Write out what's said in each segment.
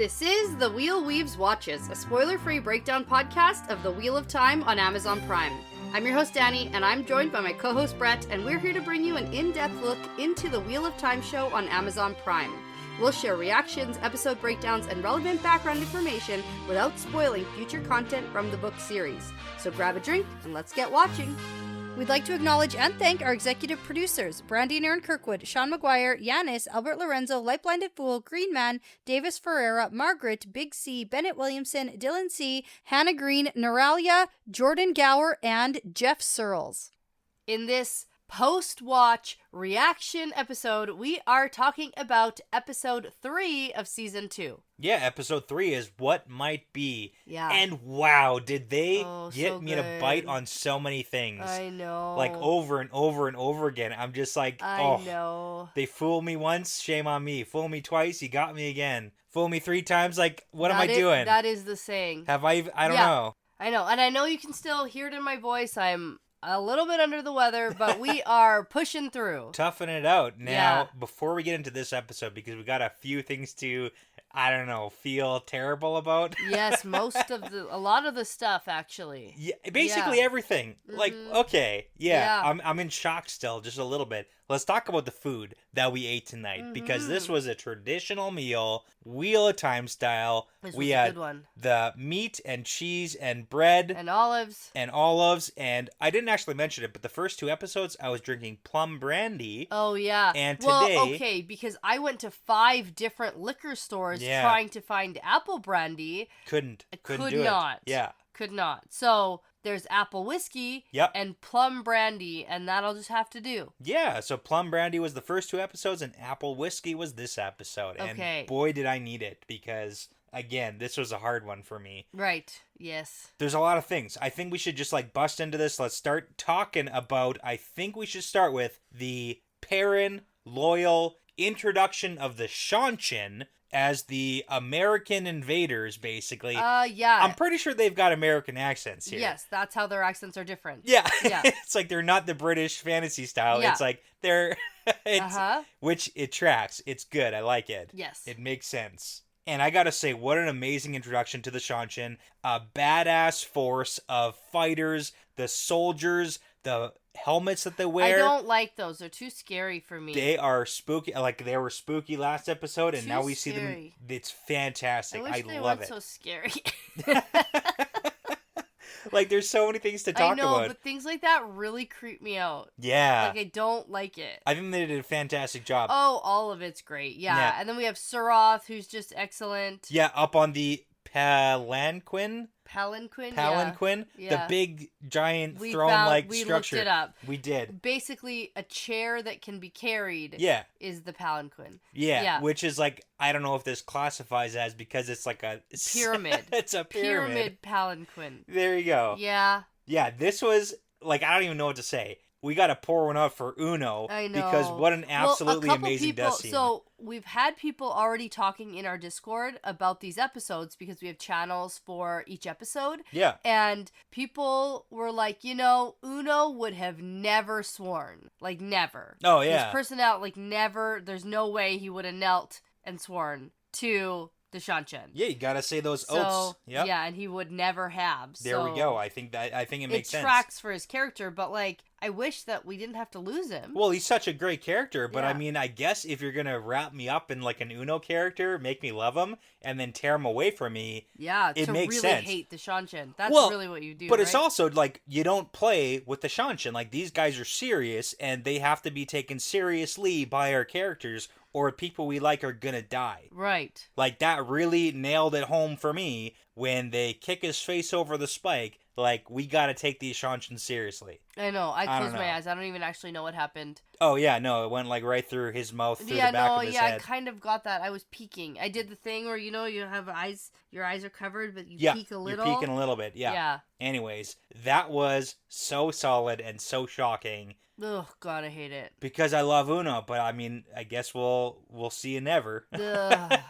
This is The Wheel Weaves Watches, a spoiler-free breakdown podcast of The Wheel of Time on Amazon Prime. I'm your host, Dani, and I'm joined by my co-host, Brett, and we're here to bring you an in-depth look into the Wheel of Time show on Amazon Prime. We'll share reactions, episode breakdowns, and relevant background information without spoiling future content from the book series. So grab a drink, and let's get watching. We'd like to acknowledge and thank our executive producers, Brandy and Aaron Kirkwood, Sean McGuire, Yanis, Albert Lorenzo, LightBlindedFool, Green Man, Deyvis, Ferreira, Margaret, Big C, Bennett Williamson, Dylan C, Hannah Green, Noralia, Jordan Gower, and Geof Searles. In this post-watch reaction episode, we are talking about episode 3 of season 2. Yeah, episode 3 is What Might Be. Yeah. And wow, did they get so me to bite on so many things. I know. Like over and over and over again. I'm just like, I know. They fooled me once, shame on me. Fool me twice, you got me again. Fool me 3 times, like, what am I doing? That is the saying. I don't know. I know, and I know you can still hear it in my voice. I'm a little bit under the weather, but we are pushing through. Toughing it out. Now, before we get into this episode, because we got a few things to, feel terrible about. Yes, a lot of the stuff, actually. Yeah, basically everything. Mm-hmm. Like, okay, yeah. I'm in shock still, just a little bit. Let's talk about the food that we ate tonight, because this was a traditional meal, Wheel of Time style. We had a good one. The meat and cheese and bread. And olives. And I didn't actually mention it, but the first 2 episodes, I was drinking plum brandy. Oh, yeah. And today... Well, okay, because I went to 5 different liquor stores trying to find apple brandy. Couldn't Could do not. it. Yeah. Could not. So... there's apple whiskey and plum brandy, and that'll just have to do. Yeah, so plum brandy was the first 2 episodes, and apple whiskey was this episode. Okay. And boy, did I need it, because, again, this was a hard one for me. Right, yes. There's a lot of things. I think we should just, bust into this. Let's start talking about, I think we should start with the Perrin loyal introduction of the Seanchan as the American invaders, basically. Yeah. I'm pretty sure they've got American accents here. Yes, that's how their accents are different. Yeah. Yeah. It's like they're not the British fantasy style. Yeah. It's like they're... Which it tracks. It's good. I like it. Yes. It makes sense. And I gotta say, what an amazing introduction to the Seanchan. A badass force of fighters, the soldiers, the helmets that they wear. I don't like those. They're too scary for me. They are spooky. Like, they were spooky last episode, and now we see them. It's fantastic. I wish they love weren't it. so scary. Like, there's so many things to talk about. I know, but things like that really creep me out. Yeah. Like, I don't like it. I think they did a fantastic job. Oh, all of it's great. Yeah. And then we have Searles, who's just excellent. Yeah, up on the palanquin. Palanquin, the big giant throne-like structure. We looked it up. We did. Basically, a chair that can be carried. Is the palanquin. Yeah, which is like, I don't know if this classifies as, because it's like a pyramid. It's a pyramid palanquin. There you go. Yeah. Yeah, this was like, I don't even know what to say. We got to pour one out for Uno. I know. Because what an absolutely amazing death scene. So we've had people already talking in our Discord about these episodes, because we have channels for each episode. Yeah. And people were like, Uno would have never sworn. Like, never. Oh, yeah. His personality, never. There's no way he would have knelt and sworn to the Seanchan. Yeah, you gotta say those oaths. Yep. Yeah, and he would never have. There we go. I think it makes sense. It tracks for his character, but I wish that we didn't have to lose him. Well, he's such a great character, but I mean, I guess if you're gonna wrap me up in like an Uno character, make me love him, and then tear him away from me, it makes sense. Really hate the Seanchan. That's really what you do. But it's also like, you don't play with the Seanchan. Like, these guys are serious, and they have to be taken seriously by our characters, or people we like are gonna die. Right. Like, that really nailed it home for me when they kick his face over the spike. Like, we gotta take these Seanchan seriously. I know. I closed my eyes. I don't even actually know what happened. Oh, yeah, no. It went, right through his mouth, through the back of his head. I kind of got that. I was peeking. I did the thing where, you have eyes, your eyes are covered, but you peek a little. You're peeking a little bit, yeah. Anyways, that was so solid and so shocking. Oh, God, I hate it. Because I love Uno, but I mean, I guess we'll see you never.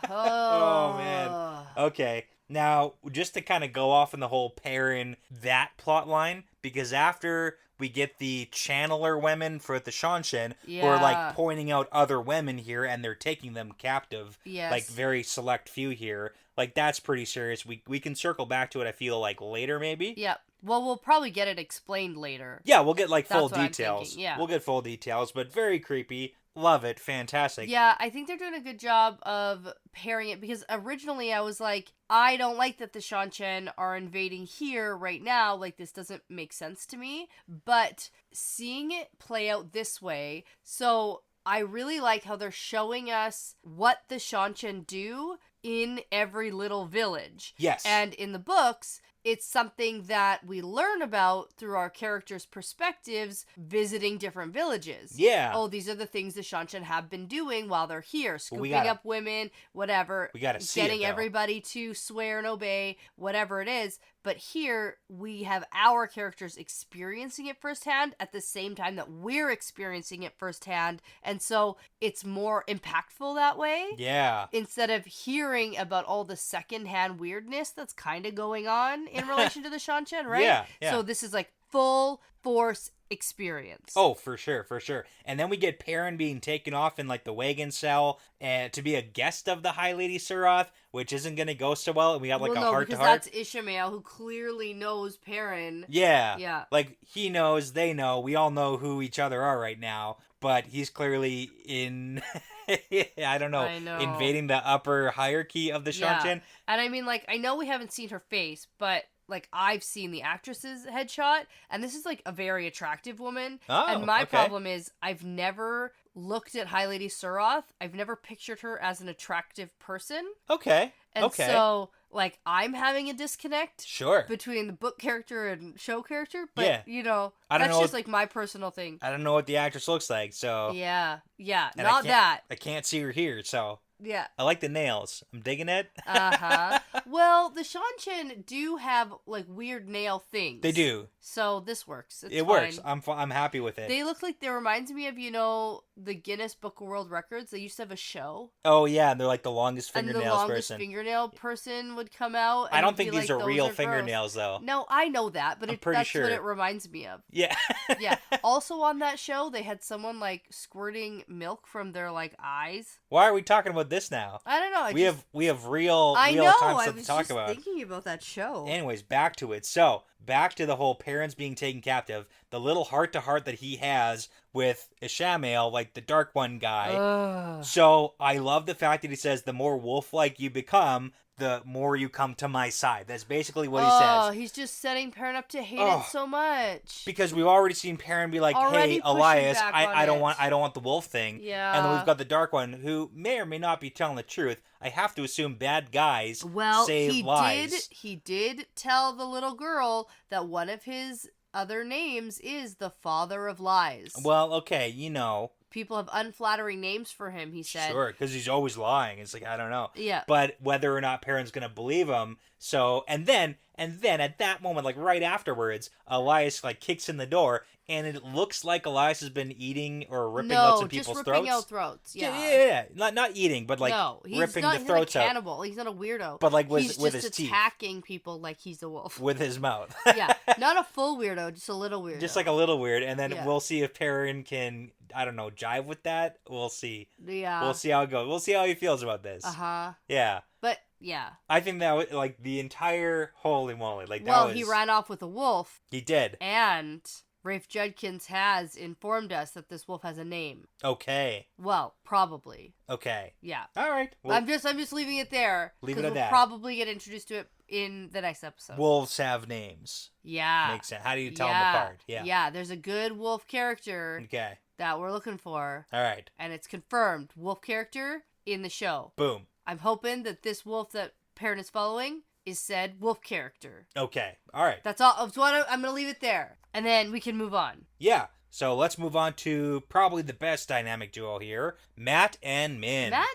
Oh, man. Okay. Now, just to kind of go off in the whole Perrin, that plot line, because after we get the channeler women for the Seanchan, who are, like, pointing out other women here, and they're taking them captive, like, very select few here, like, that's pretty serious. We can circle back to it, I feel like, later, maybe? Yep. Well, we'll probably get it explained later. Yeah, we'll get, like, That's full what I'm details. thinking, yeah. We'll get full details, but very creepy. Love it. Fantastic. Yeah, I think they're doing a good job of pairing it, because originally I was like, I don't like that the Seanchan are invading here right now. Like, this doesn't make sense to me. But seeing it play out this way, so I really like how they're showing us what the Seanchan do in every little village. Yes. And in the books, it's something that we learn about through our characters' perspectives visiting different villages. Yeah. Oh, these are the things the Seanchan have been doing while they're here. Scooping up women, whatever. We gotta see getting it, though. everybody to swear and obey, whatever it is. But here, we have our characters experiencing it firsthand at the same time that we're experiencing it firsthand. And so it's more impactful that way. Yeah. Instead of hearing about all the secondhand weirdness that's kind of going on in relation to the Seanchan, right? Yeah. So this is like full force experience. Oh, for sure, for sure. And then we get Perrin being taken off in, like, the wagon cell and to be a guest of the High Lady Suroth, which isn't going to go so well. And we got, like, a heart-to-heart. Because that's Ishmael, who clearly knows Perrin. Yeah. Yeah. Like, he knows, they know, we all know who each other are right now, but he's clearly in, I don't know, invading the upper hierarchy of the Seanchan. Yeah. And I mean, like, I know we haven't seen her face, but like, I've seen the actress's headshot, and this is like a very attractive woman. Oh, and my okay. problem is I've never looked at High Lady Suroth. I've never pictured her as an attractive person. Okay. And so, like, I'm having a disconnect Sure. between the book character and show character, but, Yeah. you know, I don't that's know just, like, my personal thing. I don't know what the actress looks like, so... Yeah, And not that. I can't see her here, so... Yeah. I like the nails. I'm digging it. Uh-huh. Well, the Seanchan do have, like, weird nail things. They do. So this works. It's It works. I'm happy with it. They look like, they reminds me of, you know, the Guinness Book of World Records. They used to have a show. Oh, yeah, and they're like the longest fingernails and the longest person. fingernail person would come out. And I don't think be these like, are "Those real gross." fingernails, though. No, I know that, but that's sure. what it reminds me of. Yeah. Yeah. Also on that show, they had someone, like, squirting milk from their, like, eyes. Why are we talking about this now? I don't know. We have real I know. time I stuff was to talk just about. thinking about that show. Anyways, back to it. So, back to the whole parents being taken captive. The little heart-to-heart that he has with Ishmael, like the Dark One guy. Ugh. So, I love the fact that he says, the more wolf-like you become, the more you come to my side. That's basically what he says. Oh, he's just setting Perrin up to hate it so much. Because we've already seen Perrin be like, Already hey, pushing Elias, back I on don't it. want the wolf thing. Yeah. And then we've got the Dark One, who may or may not be telling the truth. I have to assume bad guys say lies. He did tell the little girl that one of his other names is the Father of Lies. Well, okay, you know. People have unflattering names for him, he said. Sure, because he's always lying. It's like, I don't know. Yeah. But whether or not Perrin's going to believe him. So, and then at that moment, like right afterwards, Elias like kicks in the door, and it looks like Elias has been eating or ripping out some people's just ripping throats. out throats. Yeah. Yeah. Not eating, but like ripping the throats out. He's not a cannibal. He's not a weirdo. But like with his teeth. He's just attacking people like he's a wolf. With his mouth. Yeah. Not a full weirdo, just a little weirdo. Just like a little weird. And then we'll see if Perrin can, I don't know, jive with that. We'll see. Yeah. We'll see how it goes. We'll see how he feels about this. Uh-huh. Yeah. But, yeah. I think that was, like, the entire, holy moly. Like, well, he ran off with a wolf. He did. And Rafe Judkins has informed us that this wolf has a name. Okay. Well, probably. Okay. Yeah. All right. Well, I'm just leaving it there. Leave it at that. We'll probably get introduced to it in the next episode. Wolves have names. Yeah. Makes sense. How do you tell them apart? Yeah. Yeah, there's a good wolf character Okay. that we're looking for. All right. And it's confirmed. Wolf character in the show. Boom. I'm hoping that this wolf that Perrin is following is said wolf character. Okay. All right. That's all. I'm going to leave it there. And then we can move on. Yeah. So let's move on to probably the best dynamic duo here, Matt and Min. Matt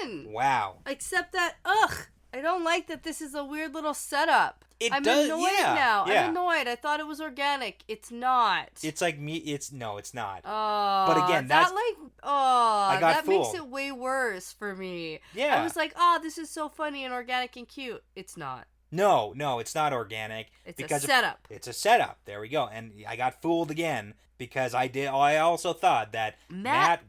and Min. Wow. Except that, I don't like that this is a weird little setup. I'm does, annoyed yeah, now. yeah. I'm annoyed. I thought it was organic. It's not. It's like me. It's not. Oh, But again, that's I got that fooled. makes it way worse for me. Yeah. I was like, oh, this is so funny and organic and cute. It's not. No, it's not organic. It's because a setup. It's a setup. There we go. And I got fooled again because I also thought that Matt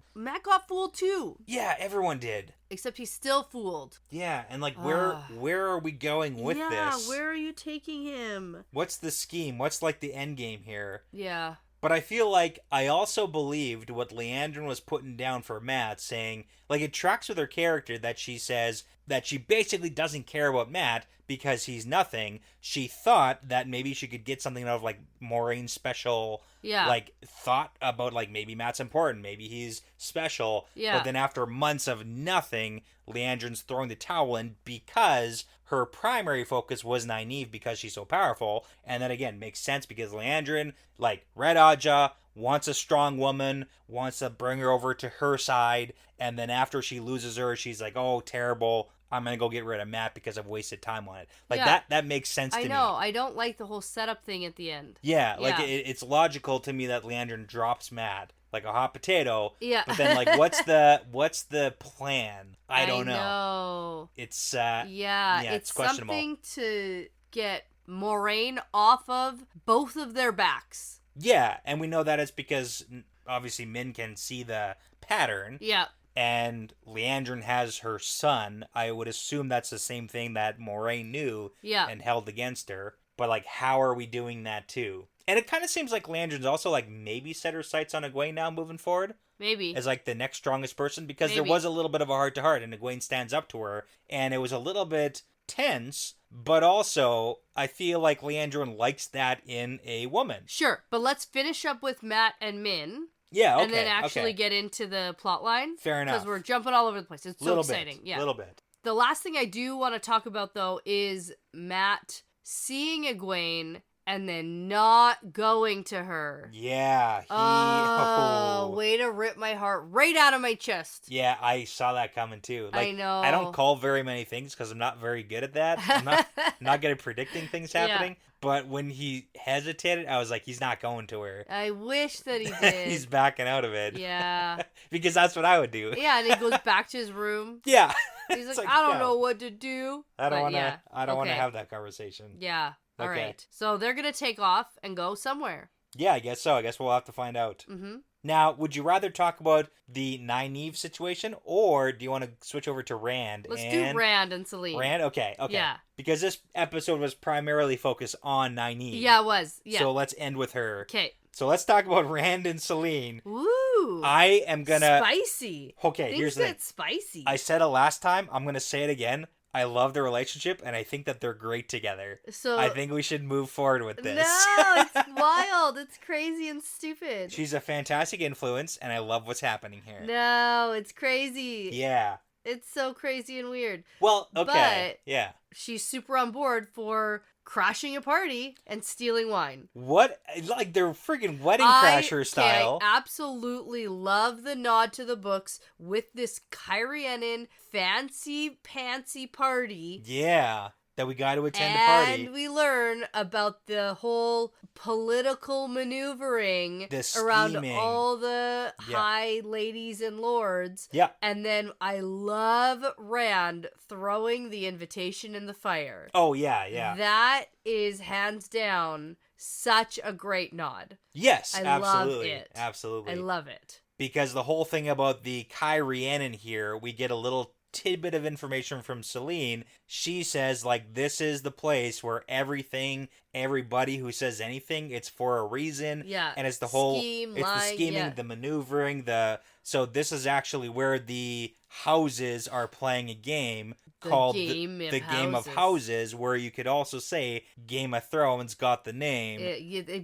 got fooled too. Yeah, everyone did. Except he's still fooled. Yeah, and like where are we going with this? Yeah, where are you taking him? What's the scheme? What's like the end game here? Yeah. But I feel like I also believed what Leandrin was putting down for Matt, saying, like, it tracks with her character that she says that she basically doesn't care about Matt because he's nothing. She thought that maybe she could get something out of, like, Maureen's special, like, thought about, like, maybe Matt's important, maybe he's special. Yeah. But then after months of nothing, Leandrin's throwing the towel in because her primary focus was Nynaeve because she's so powerful. And that, again, makes sense because Leandrin, like, Red Aja, wants a strong woman, wants to bring her over to her side. And then after she loses her, she's like, oh, terrible. I'm going to go get rid of Matt because I've wasted time on it. Like, that makes sense to me. I know. I don't like the whole setup thing at the end. Yeah, like, it's logical to me that Leandrin drops Matt like a hot potato. Yeah. But then, like, what's the plan? I don't know. It's, it's questionable. Something to get Moraine off of both of their backs. Yeah, and we know that it's because, obviously, Min can see the pattern. Yeah. And Leandrin has her son. I would assume that's the same thing that Moraine knew and held against her. But, like, how are we doing that, too? And it kind of seems like Leandrin's also, like, maybe set her sights on Egwene now moving forward. Maybe. As, like, the next strongest person. Because there was a little bit of a heart-to-heart, and Egwene stands up to her. And it was a little bit tense, but also, I feel like Leandrin likes that in a woman. Sure, but let's finish up with Matt and Min. Yeah, okay. And then actually get into the plot line. Fair enough. Because we're jumping all over the place. It's so exciting. Yeah. A little bit. The last thing I do want to talk about, though, is Matt seeing Egwene and then not going to her. Yeah. Way to rip my heart right out of my chest. Yeah, I saw that coming, too. Like, I know. I don't call very many things because I'm not very good at that. I'm not good at predicting things happening. Yeah. But when he hesitated, I was like, he's not going to her. I wish that he did. He's backing out of it. Yeah. Because that's what I would do. Yeah, and he goes back to his room. Yeah. He's like, I don't know what to do. I don't want to have that conversation. Yeah. All right. So they're going to take off and go somewhere. Yeah, I guess so. I guess we'll have to find out. Mm-hmm. Now, would you rather talk about the Nynaeve situation, or do you want to switch over to Rand? Let's do Rand and Selene. Rand? Okay. Yeah. Because this episode was primarily focused on Nynaeve. Yeah, it was. Yeah. So let's end with her. Okay. So let's talk about Rand and Selene. Ooh. I am gonna... Spicy. Okay, here's the thing. Spicy. I said it last time. I'm gonna say it again. I love their relationship, and I think that they're great together. So I think we should move forward with this. No, it's wild. It's crazy and stupid. She's a fantastic influence, and I love what's happening here. No, it's crazy. Yeah. It's so crazy and weird. Well, okay. But yeah. She's super on board for crashing a party and stealing wine. What? Like they're freaking wedding crasher style. I absolutely love the nod to the books with this Kyrianan fancy pantsy party. Yeah. That we got to attend the party. And we learn about the whole political maneuvering around all the high ladies and lords. Yeah. And then I love Rand throwing the invitation in the fire. Oh, yeah, yeah. That is hands down such a great nod. Yes, I absolutely. love it. Absolutely. I love it. Because the whole thing about the Kyrianan here, we get a little tidbit of information from Selene. She says, like, this is the place where everybody who says anything, it's for a reason. Yeah. And it's the whole scheme, it's lie, the scheming, the maneuvering, so this is actually where the houses are playing a game called the Game of Houses, where you could also say Game of Thrones got the name.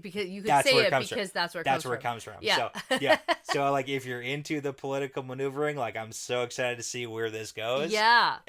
Because you could say it because that's where it comes from. Yeah. So, yeah. So, like, if you're into the political maneuvering, like, I'm so excited to see where this goes. Yeah.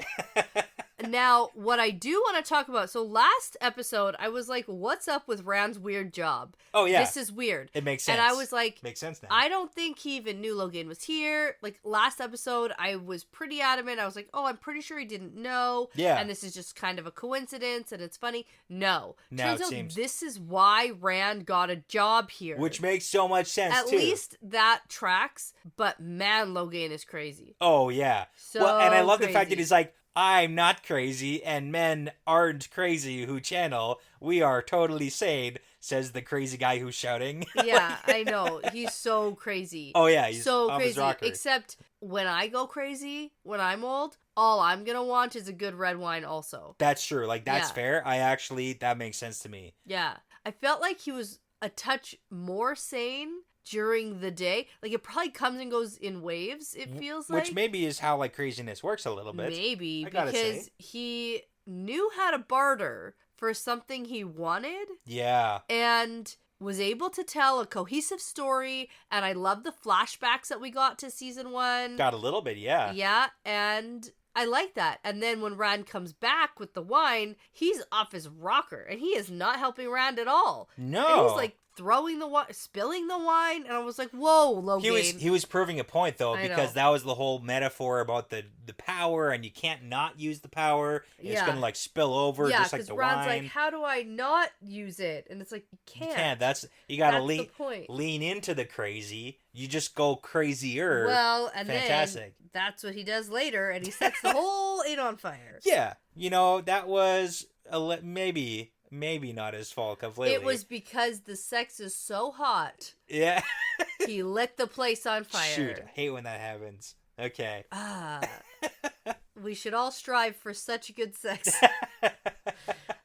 Now, what I do want to talk about, so last episode, I was like, what's up with Rand's weird job? Oh, yeah. This is weird. It makes sense. And I was like, makes sense now. I don't think he even knew Logan was here. Like, last episode, I was pretty adamant. I was like, oh, I'm pretty sure he didn't know. Yeah. And this is just kind of a coincidence, and it's funny. No. Now Turns it out seems. this is why Rand got a job here. Which makes so much sense, At too. least that tracks, but man, Logan is crazy. Oh, yeah. So well, and I love the fact crazy. that he's like, I'm not crazy, and men aren't crazy who channel. We are totally sane, says the crazy guy who's shouting. Yeah, I know. He's so crazy. Oh, yeah, he's so off his crazy. rocker. Except when I go crazy, when I'm old, all I'm gonna want is a good red wine also. That's true. Like, that's Yeah. fair. That makes sense to me. Yeah. I felt like he was a touch more sane during the day. Like, it probably comes and goes in waves, it feels like. Which maybe is how, like, craziness works a little bit. Maybe, I gotta because say. he knew how to barter for something he wanted. Yeah. And was able to tell a cohesive story, and I love the flashbacks that we got to season 1. Got a little bit, yeah. Yeah, and I like that. And then when Rand comes back with the wine, he's off his rocker, and he is not helping Rand at all. No. And he's like throwing the wine, spilling the wine, and I was like, whoa, Logan. He was proving a point, though, I because know. that was the whole metaphor about the power, and you can't not use the power. It's Yeah. going to, like, spill over Yeah, just like the Rand's wine. like, how do I not use it? And it's like, you can't. You can't. You got to That's the point. lean into the crazy. You just go crazier. Well, and Fantastic. then that's what he does later, and he sets the whole inn on fire. Yeah. You know, that was maybe not his fault completely. It was because the sex is so hot, Yeah. he lit the place on fire. Shoot, I hate when that happens. Okay. Ah. We should all strive for such good sex.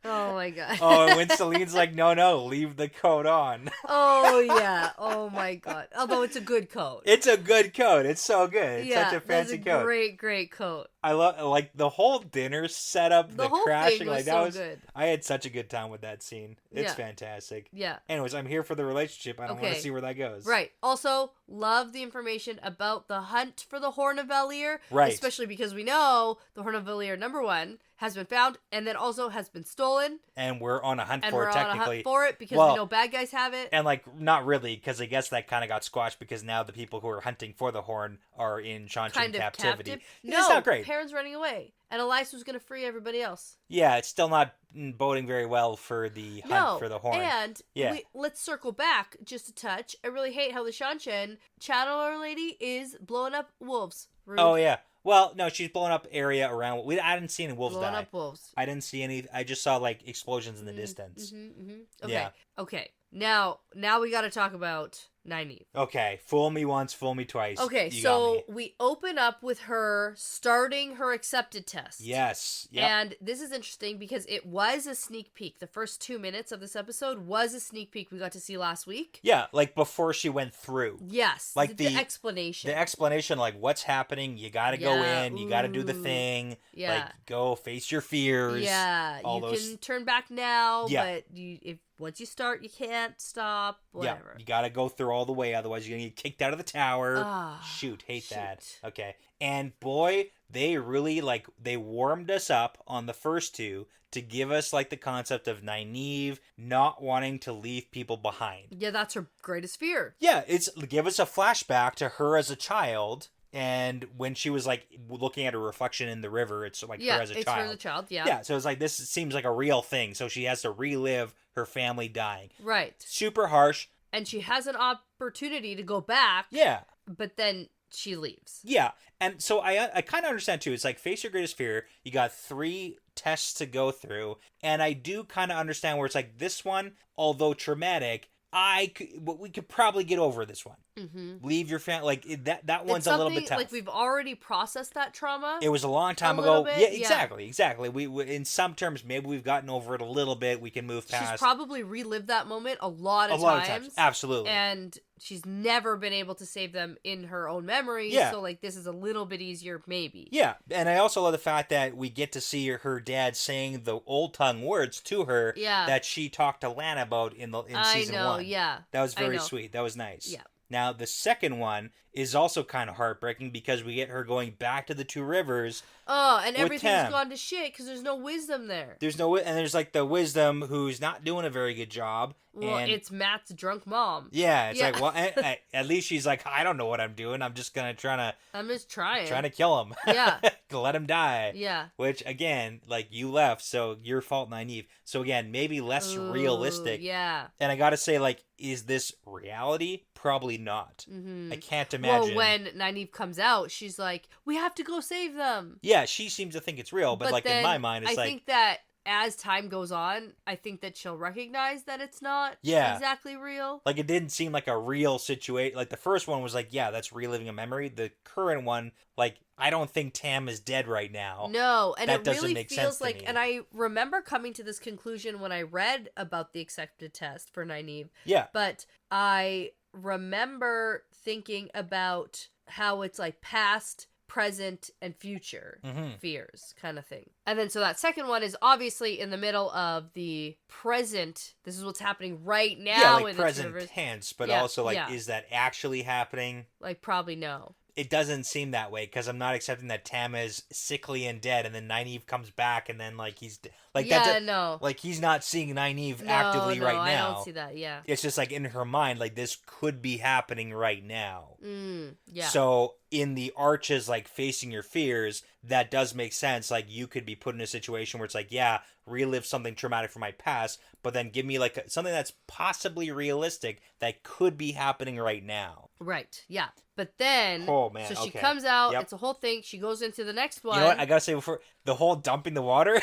Oh my god. Oh, and when Celine's like, no, leave the coat on. Oh yeah. Oh my god. Although it's a good coat. It's a good coat. It's so good. It's yeah, such a fancy that's a coat. great coat. I love, like, the whole dinner setup, The whole crashing, thing was like, that so was good. I had such a good time with that scene. It's Yeah. fantastic. Yeah. Anyways, I'm here for the relationship. I don't want Okay. to see where that goes. Right. Also, love the information about the hunt for the Horn of Valier. Right. Especially because we know the Horn of Valier #1 has been found and then also has been stolen. And we're on a hunt And for we're it, on a technically. hunt for it because Well, we know bad guys have it. And, like, not really, because I guess that kind of got squashed because now the people who are hunting for the horn are in Seanchan Kind of captivity. captive. It's No, not great. Perrin's running away. And Elias was going to free everybody else. Yeah, it's still not boding very well for the hunt for the horn. And Yeah. let's circle back just a touch. I really hate how the Seanchan channeler lady is blowing up wolves. Rude. Oh, yeah. Well, no, she's blowing up area around. I didn't see any wolves Blowing die. up wolves. I didn't see any. I just saw, like, explosions in the distance. Okay. Yeah. Okay. Now we got to talk about Nynaeve. Okay, fool me once, fool me twice. Okay, You got so me. we open up with her starting her accepted test. Yes. Yep. And this is interesting because it was a sneak peek. The first 2 minutes of this episode was a sneak peek we got to see last week. Yeah, like before she went through. Yes. Like the explanation. The explanation, like, what's happening, you gotta go Yeah, in, you gotta do the ooh, thing. yeah. Like, go face your fears. Yeah, all you those. can turn back now, Yeah. but if once you start, you can't stop. Whatever. Yeah, you gotta go through all the way, otherwise you're gonna get kicked out of the tower. Ah, Shoot, hate that. shoot. Okay. And boy, they really, like, they warmed us up on the first two to give us, like, the concept of Nynaeve not wanting to leave people behind. Yeah, that's her greatest fear. Yeah, give us a flashback to her as a child, and when she was, like, looking at her reflection in the river, it's like Yeah, her as a it's child. her as a child. Yeah. Yeah, so it's like, this seems like a real thing, so she has to relive her family dying. Right. Super harsh. And she has an opportunity to go back. Yeah. But then she leaves. Yeah, and so I kind of understand too. It's like, face your greatest fear. You got 3 tests to go through, and I do kind of understand where it's like, this one, although traumatic, we could probably get over this one. Mm-hmm. Leave your family, like, that one's It's a little bit something, tough. like, we've already processed that trauma. It was a long time A ago. little bit, Yeah, yeah. exactly. We in some terms, maybe we've gotten over it a little bit. We can move past. She's probably relived that moment a lot of times. Absolutely. And she's never been able to save them in her own memory. Yeah. So, like, this is a little bit easier, maybe. Yeah, and I also love the fact that we get to see her dad saying the old tongue words to her. Yeah. That she talked to Lan about in season 1. Yeah. That was I very know. sweet. That was nice. Yeah. Now, the second one is also kind of heartbreaking because we get her going back to the Two Rivers. Oh, and with everything's Tam. gone to shit because there's no wisdom there. There's no, and there's like the wisdom who's not doing a very good job. Well, and it's Matt's drunk mom. yeah, it's like, well, at least she's like, I don't know what I'm doing. I'm just gonna I'm just trying to kill him. Yeah. Let him die. Yeah. Which again, like, you left, so your fault, Nynaeve. So again, maybe less realistic. Yeah. And I gotta say, like, is this reality? Probably not. Mm-hmm. I can't imagine. Well, when Nynaeve comes out, she's like, we have to go save them. Yeah, she seems to think it's real, but like, in my mind, it's I like, think that as time goes on, I think that she'll recognize that it's not exactly real. Like, it didn't seem like a real situation. Like, the first one was like, yeah, that's reliving a memory. The current one, like, I don't think Tam is dead right now. No, and that it doesn't really make feels sense to like, me. and I remember coming to this conclusion when I read about the accepted test for Nynaeve. Yeah. But I remember thinking about how it's like past, present, and future fears kind of thing. And then so that second one is obviously in the middle of the present. This is what's happening right now. Yeah, like in present the universe. tense, but Yeah, also like, yeah. is that actually happening? Like, probably no. It doesn't seem that way because I'm not accepting that Tam is sickly and dead, and then Nynaeve comes back, and then like he's like, yeah, that's no. like, he's not seeing Nynaeve actively no, right now. I don't see that. Yeah. It's just like in her mind, like, this could be happening right now. Yeah. So in the arches, like, facing your fears, that does make sense. Like, you could be put in a situation where it's like, yeah, relive something traumatic from my past, but then give me like something that's possibly realistic that could be happening right now. Right. Yeah. But then, Oh, man, so she okay. comes out. Yep. It's a whole thing. She goes into the next one. You know what? I gotta say, before the whole dumping the water,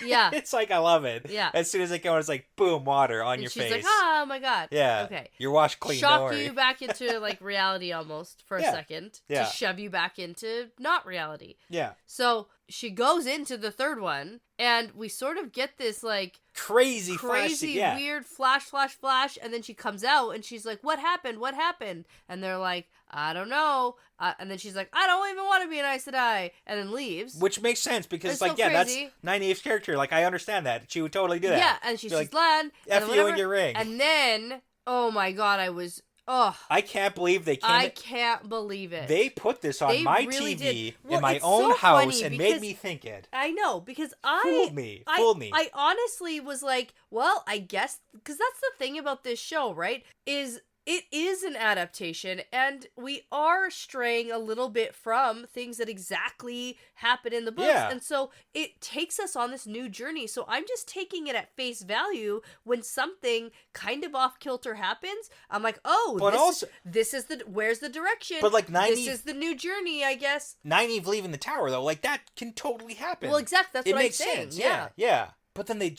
Yeah. it's like, I love it. Yeah. As soon as it goes, it's like, boom, water on And your she's face. like, oh my god. Yeah. Okay. You're washed clean. Don't Shock worry. you back into like reality almost for a second Yeah. to shove you back into not reality. Yeah. So she goes into the third one, and we sort of get this like Crazy flashing, yeah. weird flash, and then she comes out and she's like, what happened? And they're like, I don't know. And then she's like, I don't even want to be an Aes Sedai, and then leaves. Which makes sense because, It's like, so yeah, crazy. that's Nynaeve's character. Like, I understand that. She would totally do that. Yeah, and she Be says, like, land. F you and your ring. And then, oh my god, I can't believe they I came. can't believe it. They put this on They my really TV did. Well, in my it's own so house funny and because made me think it. I know, because Fooled me. I honestly was like, well, I guess, because that's the thing about this show, right? Is it is an adaptation, and we are straying a little bit from things that exactly happen in the books. Yeah. And so it takes us on this new journey. So I'm just taking it at face value when something kind of off kilter happens. I'm like, oh, But where's the direction? But, like, this is the new journey, I guess. Nynaeve leaving the tower, though, like, that can totally happen. Well, exactly. That's it what I'm makes saying. sense. Yeah. Yeah. But then they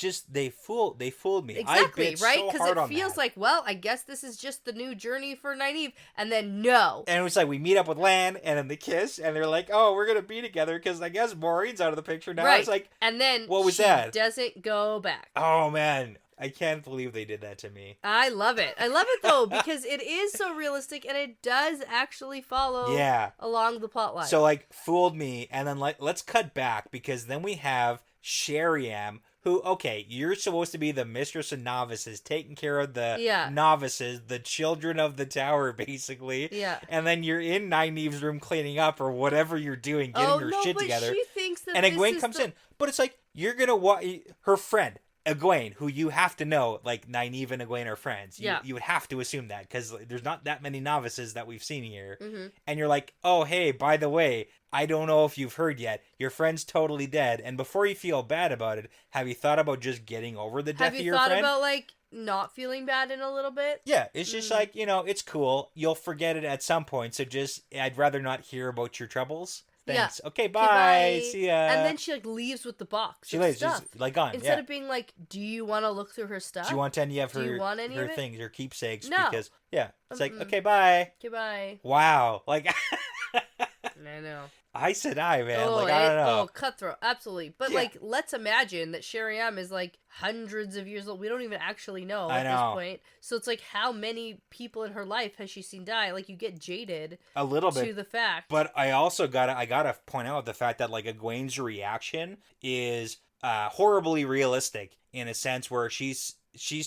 fooled me. Exactly, I bit right? so Because hard it on feels that. like, well, I guess this is just the new journey for Nynaeve, and then no. And it was like, we meet up with Lan, and then they kiss, and they're like, oh, we're gonna be together, because I guess Maureen's out of the picture now. Right. It's like, and then what was she that? doesn't go back. Oh, man. I can't believe they did that to me. I love it. I love it, though, because it is so realistic, and it does actually follow along the plot line. So, like, fooled me, and then let's cut back, because then we have Sheriam, who, okay, you're supposed to be the mistress of novices, taking care of the novices, the children of the tower, basically. Yeah. And then you're in Nynaeve's room cleaning up or whatever you're doing, getting her shit together. She thinks that and Egwene comes in. But it's like, you're gonna her friend, Egwene, who you have to know, like, Nynaeve and Egwene are friends. You would have to assume that, because there's not that many novices that we've seen here. Mm-hmm. And you're like, oh, hey, by the way, I don't know if you've heard yet, your friend's totally dead. And before you feel bad about it, have you thought about just getting over the death of your friend? Have you thought about, like, not feeling bad in a little bit? Yeah, it's just like, it's cool. You'll forget it at some point, so I'd rather not hear about your troubles. Thanks. Yeah. Okay, bye. See ya. And then she, like, leaves with the box. She leaves, stuff. just, like, gone. Instead of being like, do you want to look through her stuff? Do you want any of Do you want any her of it? things, her keepsakes? No. Because, it's like, okay, bye. Okay, bye. Wow. Like, I know. I said man. Oh, like, I don't know. Oh, cutthroat. Absolutely. But, like, let's imagine that Sheriam is, like, hundreds of years old. We don't even actually know at this point. So it's like, how many people in her life has she seen die? Like, you get jaded a little bit to the fact. But I also gotta point out the fact that, like, Egwene's reaction is horribly realistic in a sense where she's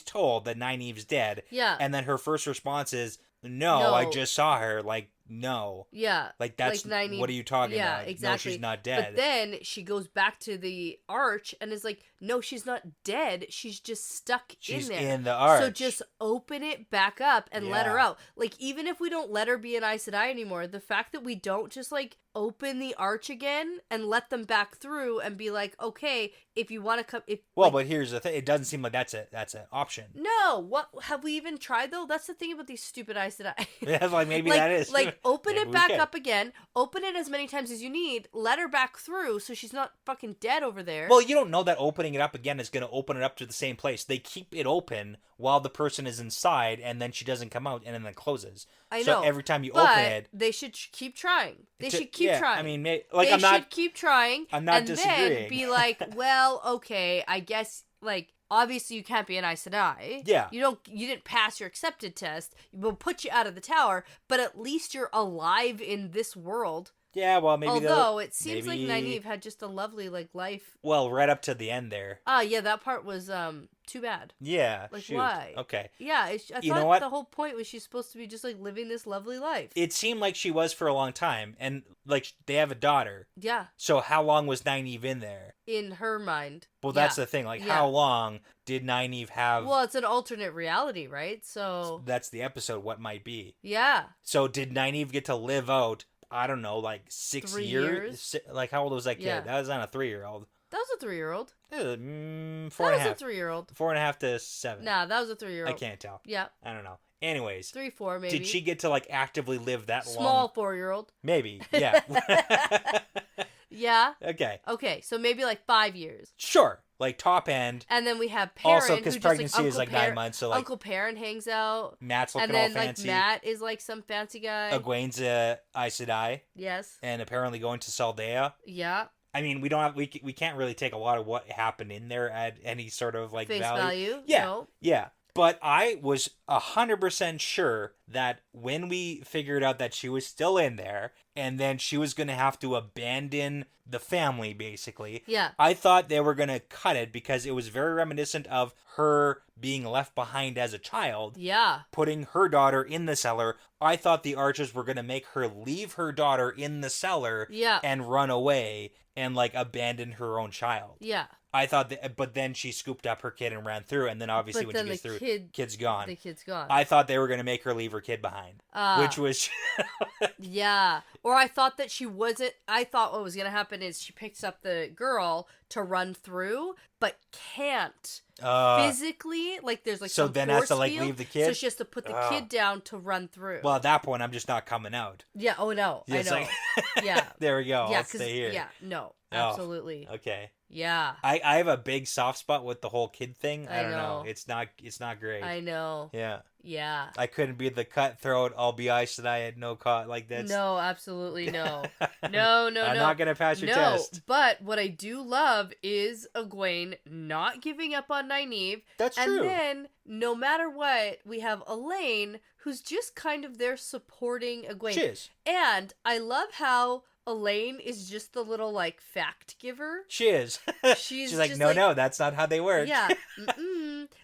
told that Nynaeve's dead. Yeah. And then her first response is, no, I just saw her. Like, no. Yeah. Like, that's, like Nynaeve, what are you talking about? Yeah, exactly. No, she's not dead. But then she goes back to the arch and is like, no, she's not dead. She's just stuck She's in there. in the arch. So just open it back up and let her out. Like, even if we don't let her be an Aes Sedai anymore, the fact that we don't just, like, open the arch again and let them back through and be like, okay, if you want to come... But here's the thing. It doesn't seem like that's an option. No, what have we even tried, though? That's the thing about these stupid Aes Sedai. Yeah, like, maybe that is. Like, open Maybe it we back can. up again, open it as many times as you need, let her back through so she's not fucking dead over there. Well, you don't know that opening it up again is going to open it up to the same place. They keep it open while the person is inside, and then she doesn't come out, and then it closes. I so know. every time you but open it... they should keep trying. They should keep trying. I mean, they should keep trying. I'm not and disagreeing. then be like, well, okay, I guess, like, obviously you can't be an Aes Sedai. Yeah. You didn't pass your accepted test. We'll put you out of the tower, but at least you're alive in this world. Yeah, well, maybe... Although, it seems like Nynaeve had just a lovely, like, life. Well, right up to the end there. Yeah, that part was, too bad. Yeah, Like, shoot. why? Okay. Yeah, I You know thought what? the whole point was she's supposed to be just, like, living this lovely life. It seemed like she was for a long time, and, like, they have a daughter. Yeah. So how long was Nynaeve in there? In her mind. Well, that's the thing. Like, how long did Nynaeve have... Well, it's an alternate reality, right? So... That's the episode, what might be. Yeah. So did Nynaeve get to live out, I don't know, like 6 3 years? Like, how old was that kid? Yeah. That was not a 3-year-old. That was a 3-year-old. 4 That and a was half. a 3-year-old. 4.5 to 7. Nah, that was a 3-year-old. I can't tell. Yeah. I don't know. Anyways. 3-4 maybe. Did she get to, like, actively live that long? Small 4-year-old. Maybe. Yeah. Yeah. Okay. Okay, so maybe like 5 years. Sure. Like, top end. And then we have Perrin, Also, because who just, pregnancy like, is like 9 months, so like Uncle Perrin hangs out. Matt's looking And then all fancy. like Matt is like some fancy guy. Egwene's a Aes Sedai, Yes. and apparently going to Saldea. Yeah. I mean, we can't really take a lot of what happened in there at any sort of like Face value. Yeah. No. Yeah. But I was 100% sure that when we figured out that she was still in there, and then she was going to have to abandon the family, basically. Yeah. I thought they were going to cut it because it was very reminiscent of her being left behind as a child. Yeah. Putting her daughter in the cellar. I thought the Archers were going to make her leave her daughter in the cellar. Yeah. And run away and like abandon her own child. Yeah. I thought that, but then she scooped up her kid and ran through, and then obviously But when then she gets the through, kid's gone. The kid's gone. I thought they were going to make her leave her kid behind, which was... Yeah. Or I thought that she wasn't... I thought what was going to happen is she picks up the girl to run through, but can't. Physically, like there's like so some then force has to like field, leave the kid. So she has to put the kid down to run through. Well, at that point, I'm just not coming out. Yeah. Oh no. I know. Like, yeah. There we go. Yeah. I'll stay here. Yeah. No. Absolutely. Okay. Yeah. I have a big soft spot with the whole kid thing. I don't know. know. It's not great. I know. Yeah. Yeah. I couldn't be the cutthroat. I'll be Aes Sedai at no cost. Like that's No, absolutely no. No. I'm not gonna pass your no, test. But what I do love is Egwene not giving up on Nynaeve. That's and true. And then, no matter what, we have Elaine, who's just kind of there supporting Egwene. She is. And I love how Elaine is just the little, like, fact giver. She is. She's like, just no, that's not how they work. Yeah.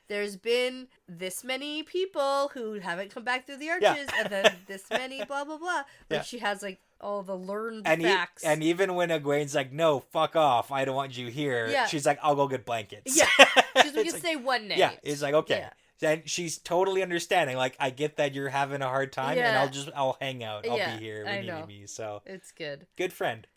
There's been this many people who haven't come back through the arches, and then this many blah, blah, blah. Like, she has, like, all the learned facts. And even when Egwene's like, no, fuck off, I don't want you here, she's like, I'll go get blankets. Yeah. She's like, say one name. Yeah, it's like, okay. Yeah. And she's totally understanding. Like, I get that you're having a hard time, and I'll hang out. I'll be here when you need me. So it's good. Good friend.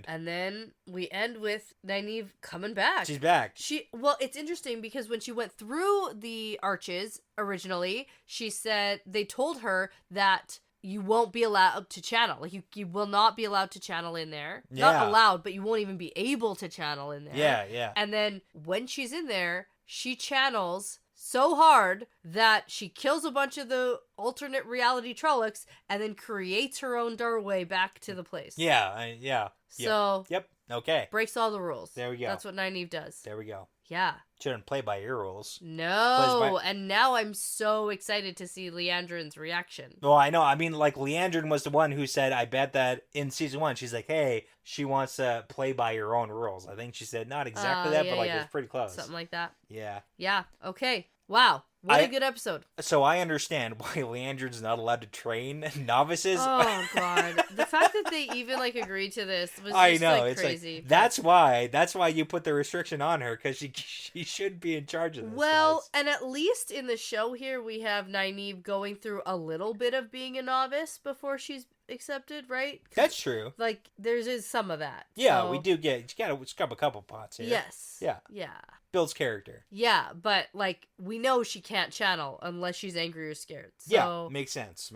And then we end with Nynaeve coming back. She's back. Well, it's interesting because when she went through the arches originally, she said they told her that you won't be allowed to channel. Like, you will not be allowed to channel in there. Yeah. Not allowed, but you won't even be able to channel in there. Yeah. And then when she's in there, she channels so hard that she kills a bunch of the alternate reality Trollocs and then creates her own doorway back to the place. Yeah. So, Yep. Okay. breaks all the rules. There we go. That's what Nynaeve does. There we go. Yeah. Shouldn't play by your rules. No. And now I'm so excited to see Leandrin's reaction. Well, I know. I mean, like, Leandrin was the one who said, I bet that in season 1, she's like, hey, she wants to play by your own rules. I think she said not exactly that, but like it was pretty close. Something like that. Yeah. Yeah. Okay. Wow. What a good episode. So I understand why Leandrin's not allowed to train novices. Oh, God. The fact that they even, like, agreed to this was just, it's crazy. Like, that's why you put the restriction on her, because she should be in charge of this. Well, guys. and at least in the show here, we have Nynaeve going through a little bit of being a novice before she's accepted, right? That's true. Like, there's some of that. Yeah, so... we do get, you gotta scrub a couple pots here. Yes. Yeah. Yeah. Builds character. Yeah, but, like, we know she can't channel unless she's angry or scared. So... Yeah, makes sense.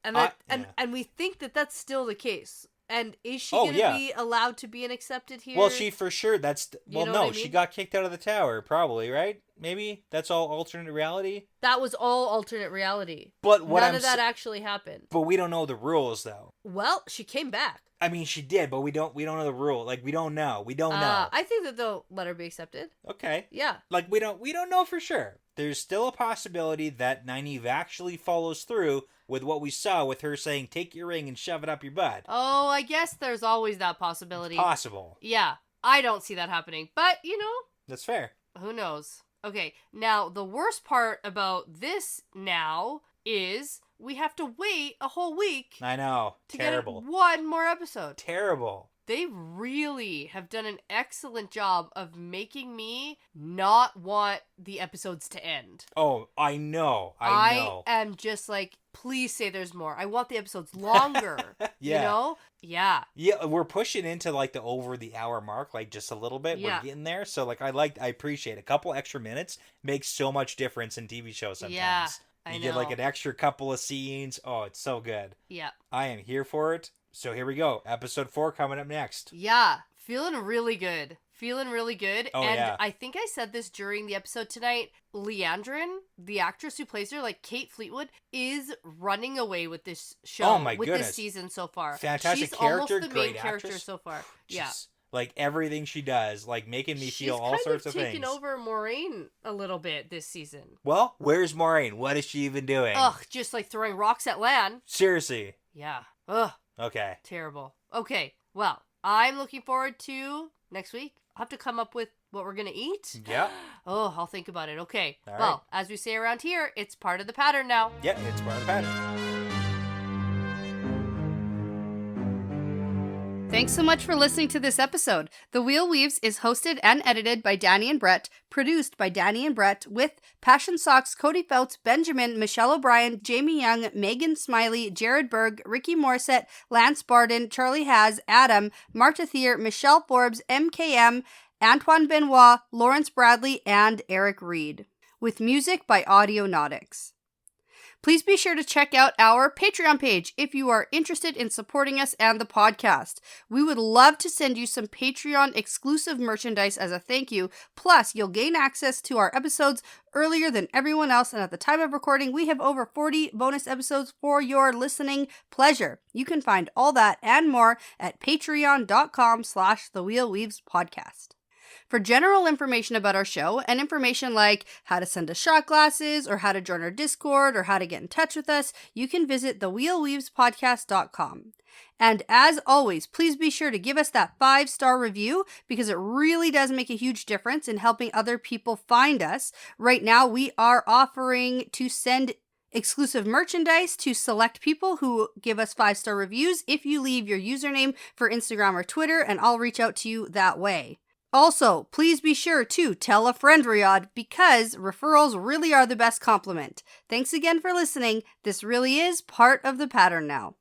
And that, and we think that that's still the case. And is she going to be allowed to be an accepted here? Well, she for sure, she got kicked out of the tower, probably, right? Maybe? That's all alternate reality? That was all alternate reality. But None of that actually happened. But we don't know the rules, though. Well, she came back. I mean, she did, but we don't know the rule. Like, we don't know. We don't know. I think that they'll let her be accepted. Okay. Yeah. Like, we don't know for sure. There's still a possibility that Nynaeve actually follows through with what we saw with her saying, take your ring and shove it up your butt. Oh, I guess there's always that possibility. It's possible. Yeah. I don't see that happening. But, That's fair. Who knows? Okay. Now, the worst part about this now is we have to wait a whole week. I know. Terrible. Get one more episode. Terrible. They really have done an excellent job of making me not want the episodes to end. Oh, I know. I am just like, please say there's more. I want the episodes longer. Yeah. Yeah. Yeah, we're pushing into like the over the hour mark, like just a little bit. Yeah. We're getting there. So like I appreciate a couple extra minutes makes so much difference in TV shows sometimes. Yeah. You get like an extra couple of scenes. Oh, it's so good. Yeah. I am here for it. So here we go. Episode 4 coming up next. Yeah. Feeling really good. Oh, and yeah. I think I said this during the episode tonight. Leandrin, the actress who plays her, like Kate Fleetwood, is running away with this show. Oh, my with goodness. This season so far. Fantastic She's character, almost the great main character actress. so far. She's, yeah. like everything she does, like making me feel all sorts of things. She's kind of taken over Moraine a little bit this season. Well, where's Moraine? What is she even doing? Ugh, just like throwing rocks at Lan. Seriously. Yeah. Ugh. Okay. Terrible. Okay. Well, I'm looking forward to next week. I'll have to come up with what we're going to eat. Yeah. Oh, I'll think about it. Okay. All well, right. as we say around here, it's part of the pattern now. Yeah, it's part of the pattern. Thanks so much for listening to this episode. The Wheel Weaves is hosted and edited by Dani and Brett, produced by Dani and Brett, with Passion Socks, Cody Feltz, Benjamin, Michelle O'Brien, Jamie Young, Megan Smiley, Jared Berg, Ricky Morissette, Lance Barden, Charlie Haz, Adam, Marta Thier, Michelle Forbes, MKM, Antoine Benoit, Lawrence Bradley, and Eric Reed. With music by Audionautics. Please be sure to check out our Patreon page if you are interested in supporting us and the podcast. We would love to send you some Patreon exclusive merchandise as a thank you. Plus, you'll gain access to our episodes earlier than everyone else. And at the time of recording, we have over 40 bonus episodes for your listening pleasure. You can find all that and more at patreon.com/thewheelweavespodcast. For general information about our show and information like how to send us shot glasses or how to join our Discord or how to get in touch with us, you can visit thewheelweavespodcast.com. And as always, please be sure to give us that 5-star review because it really does make a huge difference in helping other people find us. Right now, we are offering to send exclusive merchandise to select people who give us 5-star reviews if you leave your username for Instagram or Twitter, and I'll reach out to you that way. Also, please be sure to tell a friend, Riyadh, because referrals really are the best compliment. Thanks again for listening. This really is part of the pattern now.